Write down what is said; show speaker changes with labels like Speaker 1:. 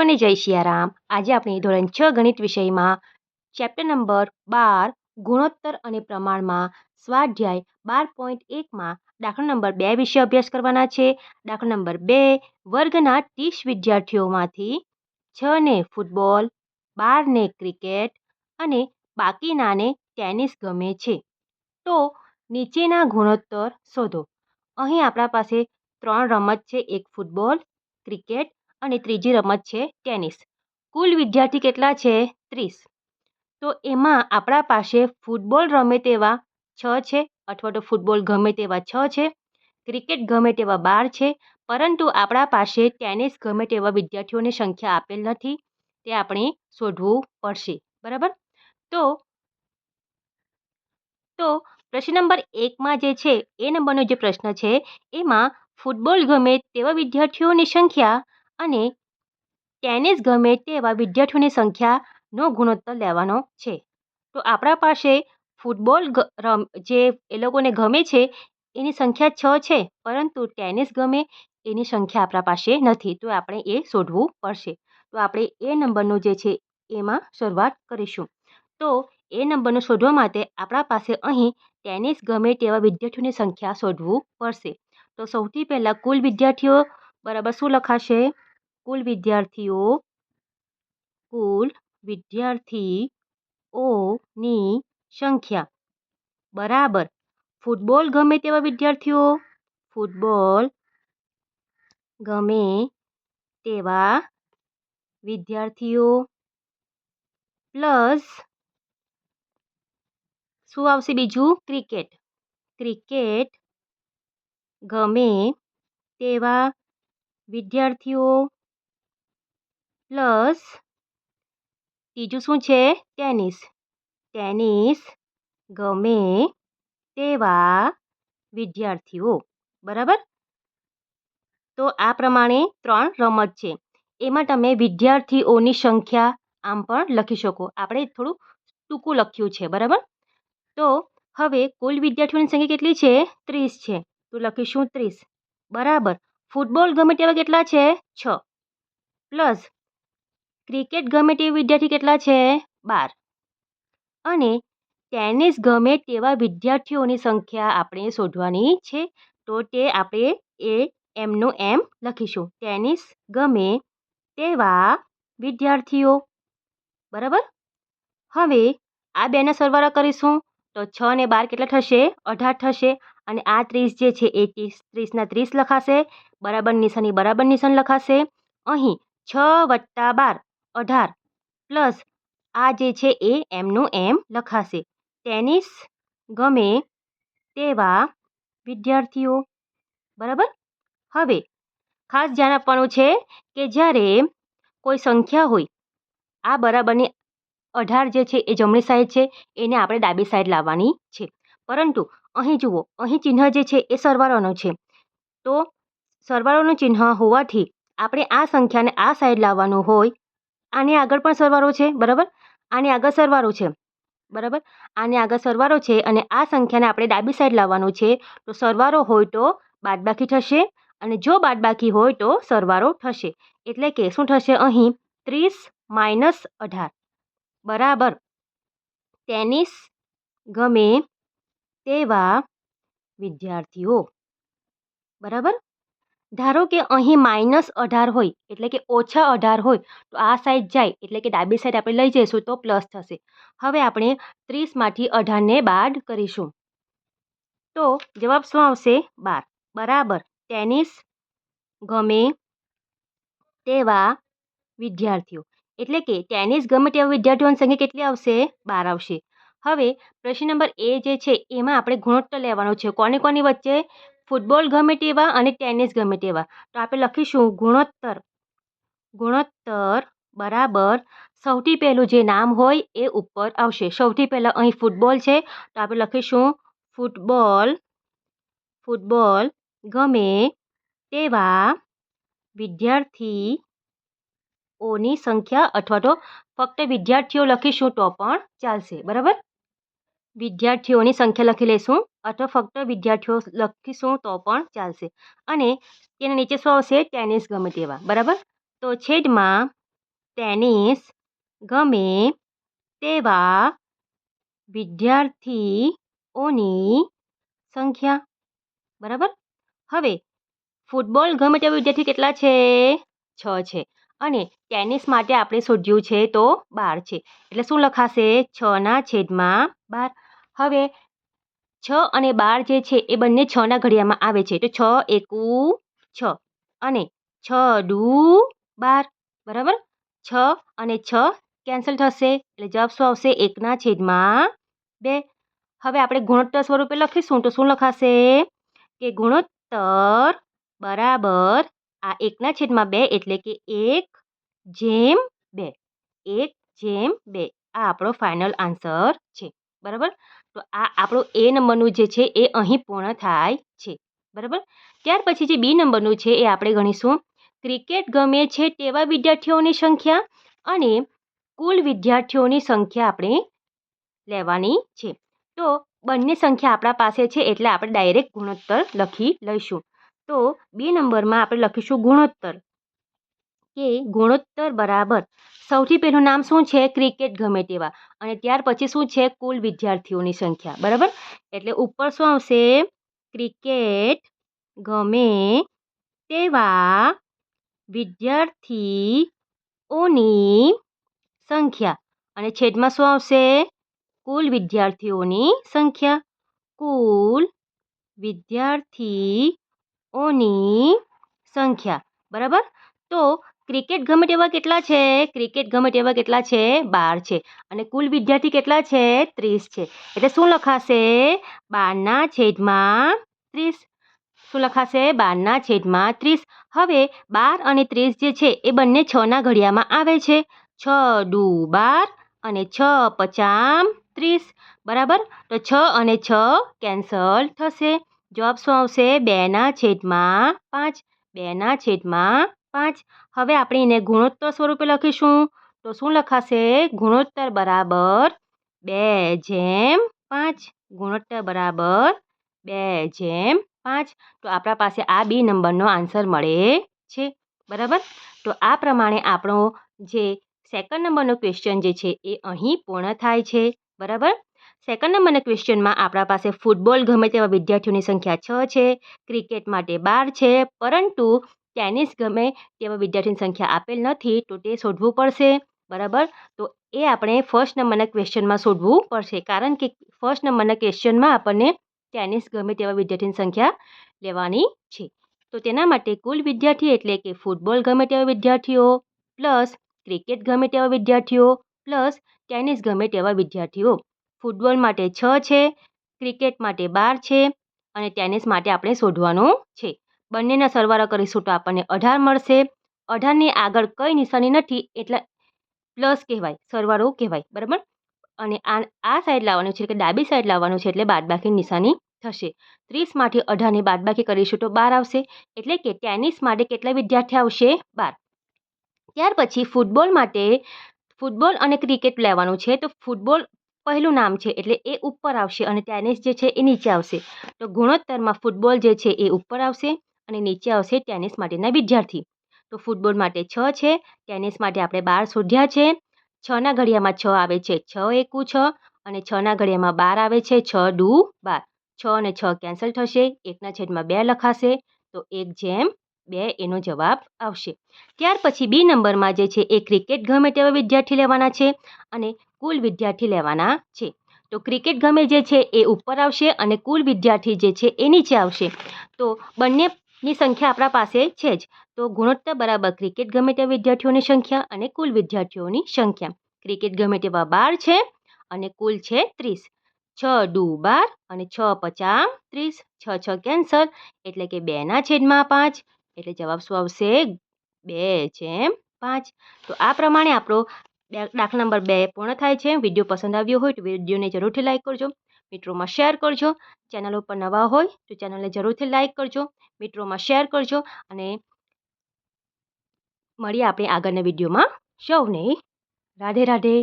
Speaker 1: અને જય સિયારામ। આજે આપણે ધોરણ 6 ગણિત વિષયમાં ચેપ્ટર નંબર 12 ગુણોત્તર અને પ્રમાણમાં સ્વાધ્યાય 12.1માં દાખલા નંબર 2 વિશે અભ્યાસ કરવાના છે। દાખલા નંબર 2 વર્ગના 30 વિદ્યાર્થીઓમાંથી 6 ને ફૂટબોલ, 12 ને ક્રિકેટ અને બાકીનાને ટેનિસ ગમે છે, તો નીચેના ગુણોત્તર શોધો। અહીં આપણા પાસે 3 રમત છે, એક ફૂટબોલ, ક્રિકેટ અને ત્રીજી રમત છે ટેનિસ। કુલ વિદ્યાર્થી કેટલા છે? 30। તો એમાં આપણા પાસે ફૂટબોલ રમે તેવા 6 છે, અથવા તો ફૂટબોલ ગમે તેવા 6 છે, ક્રિકેટ ગમે તેવા 12 છે, પરંતુ આપણા પાસે ટેનિસ ગમે તેવા વિદ્યાર્થીઓની સંખ્યા આપેલ નથી, તે આપણે શોધવું પડશે, બરાબર। તો પ્રશ્ન નંબર 1માં જે છે એ નંબરનો જે પ્રશ્ન છે એમાં ફૂટબોલ ગમે તેવા વિદ્યાર્થીઓની સંખ્યા અને ટેનિસ ગમે તેવા વિદ્યાર્થીઓની સંખ્યાનો ગુણોત્તર લેવાનો છે। તો આપણા પાસે ફૂટબોલ જે એ લોકોને ગમે છે એની સંખ્યા 6 છે, પરંતુ ટેનિસ ગમે એની સંખ્યા આપણા પાસે નથી, તો આપણે એ શોધવું પડશે। તો આપણે એ નંબરનું જે છે એમાં શરૂઆત કરીશું। તો એ નંબરને શોધવા માટે આપણા પાસે અહીં ટેનિસ ગમે તેવા વિદ્યાર્થીઓની સંખ્યા શોધવું પડશે। તો સૌથી પહેલાં કુલ વિદ્યાર્થીઓ બરાબર શું લખાશે? કુલ વિદ્યાર્થીઓની સંખ્યા બરાબર ફૂટબોલ ગમે તેવા વિદ્યાર્થીઓ, ફૂટબોલ ગમે તેવા વિદ્યાર્થીઓ પ્લસ શું આવશે બીજું? ક્રિકેટ, ક્રિકેટ ગમે તેવા વિદ્યાર્થીઓ પ્લસ ત્રીજું શું છે? ટેનિસ, ટેનિસ ગમે તેવા વિદ્યાર્થીઓ, બરાબર। તો આ પ્રમાણે 3 રમત છે, એમાં તમે વિદ્યાર્થીઓની સંખ્યા આમ પણ લખી શકો, આપણે થોડું ટૂંકું લખ્યું છે, બરાબર। તો હવે કુલ વિદ્યાર્થીઓની સંખ્યા કેટલી છે? 30 છે, તો લખીશું 30 બરાબર ફૂટબોલ ગમે તેવા કેટલા છે? 6 પ્લસ ક્રિકેટ ગમે તેવા વિદ્યાર્થી કેટલા છે? 12 અને ટેનિસ ગમે તેવા વિદ્યાર્થીઓની સંખ્યા આપણે શોધવાની છે, તો તે આપણે એમનું એમ લખીશું, ટેનિસ ગમે તેવા વિદ્યાર્થીઓ, બરાબર। હવે આ બેના સરવાળા કરીશું, તો 6 ને 12 કેટલા થશે? 18 થશે, અને આ 30 જે છે એ 30ના 30 લખાશે, બરાબર નિશાની બરાબર નિશાન લખાશે। અહીં 6 + 12 18 પ્લસ આ જે છે એ એમનું એમ લખાશે, ટેનિસ ગમે તેવા વિદ્યાર્થીઓ, બરાબર। હવે ખાસ ધ્યાન આપવાનું છે કે જ્યારે કોઈ સંખ્યા હોય, આ બરાબરની 18 જે છે એ જમણી સાઈડ છે, એને આપણે ડાબી સાઈડ લાવવાની છે, પરંતુ અહીં જુઓ, અહીં ચિહ્ન જે છે એ સરવાળોનું છે, તો સરવાળોનું ચિહ્ન હોવાથી આપણે આ સંખ્યાને આ સાઈડ લાવવાનું હોય, આની આગળ પણ સરવાળો છે, બરાબર, આની આગળ સરવાળો છે, બરાબર, આની આગળ સરવાળો છે, અને આ સંખ્યાને આપણે ડાબી સાઈડ લાવવાનું છે, તો સરવાળો હોય તો બાદબાકી થશે, અને જો બાદબાકી હોય તો સરવાળો થશે, એટલે કે શું થશે? અહીં 30 - 18 બરાબર ટેનિસ ગમે તેવા વિદ્યાર્થીઓ, બરાબર। ધારો કે અહીં -18 હોય, એટલે કે -18 હોય, તો આ સાઈડ જાય, એટલે કે ડાબી સાઈડ આપણે લઈ જઈશું તો પ્લસ થશે। હવે આપણે 30માંથી 18ને બાદ કરીશું, તો જવાબ શું આવશે? 12 બરાબર ટેનિસ ગમે તેવા વિદ્યાર્થીઓ, એટલે કે ટેનિસ ગમે તેવા વિદ્યાર્થીઓની સંખ્યા કેટલી આવશે? 12 આવશે। હવે પ્રશ્ન નંબર એ જે છે એમાં આપણે ગુણોત્તર લેવાનો છે, કોની કોની વચ્ચે? ફૂટબોલ ગમે તેવા અને ટેનિસ ગમે તેવા, તો આપણે લખીશું ગુણોત્તર, ગુણોત્તર બરાબર સૌથી પહેલું જે નામ હોય એ ઉપર આવશે। સૌથી પહેલાં અહીં ફૂટબોલ છે, તો આપણે લખીશું ફૂટબોલ, ફૂટબોલ ગમે તેવા વિદ્યાર્થીઓની સંખ્યા, અથવા તો ફક્ત વિદ્યાર્થીઓ લખીશું તો પણ ચાલશે, બરાબર, વિદ્યાર્થીઓની સંખ્યા લખી લઈશું, અથવા ફક્ત વિદ્યાર્થીઓ લખીશું તો પણ ચાલશે, અને તેના નીચે શું આવશે? ટેનિસ ગમે તેવા, બરાબર। તો છેદમાં ટેનિસ ગમે તેવા વિદ્યાર્થીઓની સંખ્યા. બરાબર. હવે ફૂટબોલ ગમે તેવા વિદ્યાર્થી કેટલા છે? 6 છે. અને ટેનિસ માટે આપણે શોધ્યું છે તો 12 છે. એટલે શું લખાશે? 6/12. હવે 6 અને 12 જે છે એ બંને 6ના ઘડિયામાં આવે છે. તો 6 એકુ 6 અને 6 દુ 12. બરાબર. 6 અને 6 કેન્સલ થશે એટલે જવાબ શું આવશે? 1/2. હવે આપણે ગુણોત્તર સ્વરૂપે લખીશું તો શું લખાશે? કે ગુણોત્તર બરાબર આ 1/2 એટલે કે 1/2. 1/2 આ આપણો ફાઇનલ આન્સર છે. બરાબર. તો આ આપણો એ નંબરનું જે છે એ અહીં પૂર્ણ થાય છે. બરાબર. ત્યાર પછી જે બી નંબરનું છે એ આપણે ગણીશું ક્રિકેટ ગમે છે તેવા વિદ્યાર્થીઓની સંખ્યા અને કુલ વિદ્યાર્થીઓની સંખ્યા આપણે લેવાની છે. તો બંને સંખ્યા આપણા પાસે છે એટલે આપણે ડાયરેક્ટ ગુણોત્તર લખી લઈશું. તો બી નંબરમાં આપણે લખીશું ગુણોત્તર, કે ગુણોત્તર બરાબર સૌથી પહેલું નામ શું છે? ક્રિકેટ ગમે તેવા, અને ત્યાર પછી શું છે? કુલ વિદ્યાર્થીઓની સંખ્યા. બરાબર. એટલે ઉપર શું આવશે? ક્રિકેટ ગમે તેવા વિદ્યાર્થીઓની સંખ્યા, અને છેદમાં શું આવશે? કુલ વિદ્યાર્થીઓની સંખ્યા. કુલ વિદ્યાર્થીઓની સંખ્યા. બરાબર. તો ક્રિકેટ ગમે તેવા કેટલા છે? ક્રિકેટ ગમે તેવા કેટલા છે? 12 છે. અને કુલ વિદ્યાર્થી કેટલા છે? 30 છે. એટલે શું લખાશે? 12/30. શું લખાશે? 12/30. હવે 12 અને 30 જે છે એ બંને 6ના ઘડિયામાં આવે છે. 6 દુ 12 અને 6×5 = 30. બરાબર. તો 6 અને 6 કેન્સલ થશે. જવાબ શું આવશે? 2/5. 2/5. હવે આપણે એને ગુણોત્તર સ્વરૂપે લખીશું તો શું લખાશે? ગુણોત્તર બરાબર 2/5. ગુણોત્તર બરાબર 2/5. તો આપણા પાસે આ બી નંબરનો આન્સર મળે છે. બરાબર. તો આ પ્રમાણે આપણો જે સેકન્ડ નંબરનો ક્વેશ્ચન જે છે એ અહીં પૂર્ણ થાય છે. બરાબર. સેકન્ડ નંબરના ક્વેશ્ચનમાં આપણા પાસે ફૂટબોલ ગમે તેવા વિદ્યાર્થીઓની સંખ્યા 6 છે, ક્રિકેટ માટે 12 છે, પરંતુ ટેનિસ ગમે તેવા વિદ્યાર્થીની સંખ્યા આપેલ નથી, તો તે શોધવું પડશે. બરાબર. તો એ આપણે ફર્સ્ટ નંબરના ક્વેશ્ચનમાં શોધવું પડશે, કારણ કે ફર્સ્ટ નંબરના ક્વેશ્ચનમાં આપણને ટેનિસ ગમે તેવા વિદ્યાર્થીની સંખ્યા લેવાની છે. તો તેના માટે કુલ વિદ્યાર્થી એટલે કે ફૂટબોલ ગમે તેવા વિદ્યાર્થીઓ પ્લસ ક્રિકેટ ગમે તેવા વિદ્યાર્થીઓ પ્લસ ટેનિસ ગમે તેવા વિદ્યાર્થીઓ. ફૂટબોલ માટે 6 છે, ક્રિકેટ માટે 12 છે, અને ટેનિસ માટે આપણે શોધવાનું છે. બંનેના સરવાળા કરીશું તો આપણને 18 મળશે. 18ની આગળ કઈ નિશાની નથી એટલે પ્લસ કહેવાય, સરવાળો કહેવાય. બરાબર. અને આ સાઈડ લાવવાનું છે, એટલે ડાબી સાઈડ લાવવાનું છે, એટલે બાદબાકીની નિશાની થશે. 30માંથી 18ની બાદબાકી કરીશું તો 12 આવશે. એટલે કે ટેનિસ માટે કેટલા વિદ્યાર્થી આવશે? 12. ત્યાર પછી ફૂટબોલ અને ક્રિકેટ લેવાનું છે. તો ફૂટબોલ પહેલું નામ છે એટલે એ ઉપર આવશે અને ટેનિસ જે છે એ નીચે આવશે. તો ગુણોત્તરમાં ફૂટબોલ જે છે એ ઉપર આવશે અને નીચે આવશે ટેનિસ માટેના વિદ્યાર્થી. તો ફૂટબોલ માટે 6 છે, ટેનિસ માટે આપણે 12 શોધ્યા છે. 6ના ઘડિયામાં 6 આવે છે, 6 એકુ 6, અને 6ના ઘડિયામાં 12 આવે છે, 6 દુ 12. 6 અને 6 કેન્સલ થશે, 1/2 લખાશે, તો 1/2 એનો જવાબ આવશે. ત્યાર પછી બી નંબરમાં જે છે એ ક્રિકેટ ગમે તેવા વિદ્યાર્થી લેવાના છે અને કુલ વિદ્યાર્થી લેવાના છે. તો ક્રિકેટ ગમે જે છે એ ઉપર આવશે અને કુલ વિદ્યાર્થી જે છે એ નીચે આવશે. તો બંનેની સંખ્યા આપણા પાસે છે જ. તો ગુણોત્તર બરાબર ક્રિકેટ ગમે તેવા વિદ્યાર્થીઓની સંખ્યા અને કુલ વિદ્યાર્થીઓની સંખ્યા. ક્રિકેટ ગમે તેવા 12 છે અને કુલ છે 30. 6 દુ 12 અને 6×5 = 30. 6 કેન્સલ એટલે કે 2/5. એટલે જવાબ શું આવશે? 2/5. તો આ પ્રમાણે આપણો દાખલા નંબર 2 પૂર્ણ થાય છે. વિડીયો પસંદ આવ્યો હોય તો વિડીયોને જરૂરથી લાઇક કરજો, મિત્રોમાં શેર કરજો. ચેનલ ઉપર નવા હોય તો ચેનલને જરૂરથી લાઇક કરજો, મિત્રોમાં શેર કરજો, અને મળીએ આપણે આગળના વિડીયોમાં. સૌને રાધે રાધે.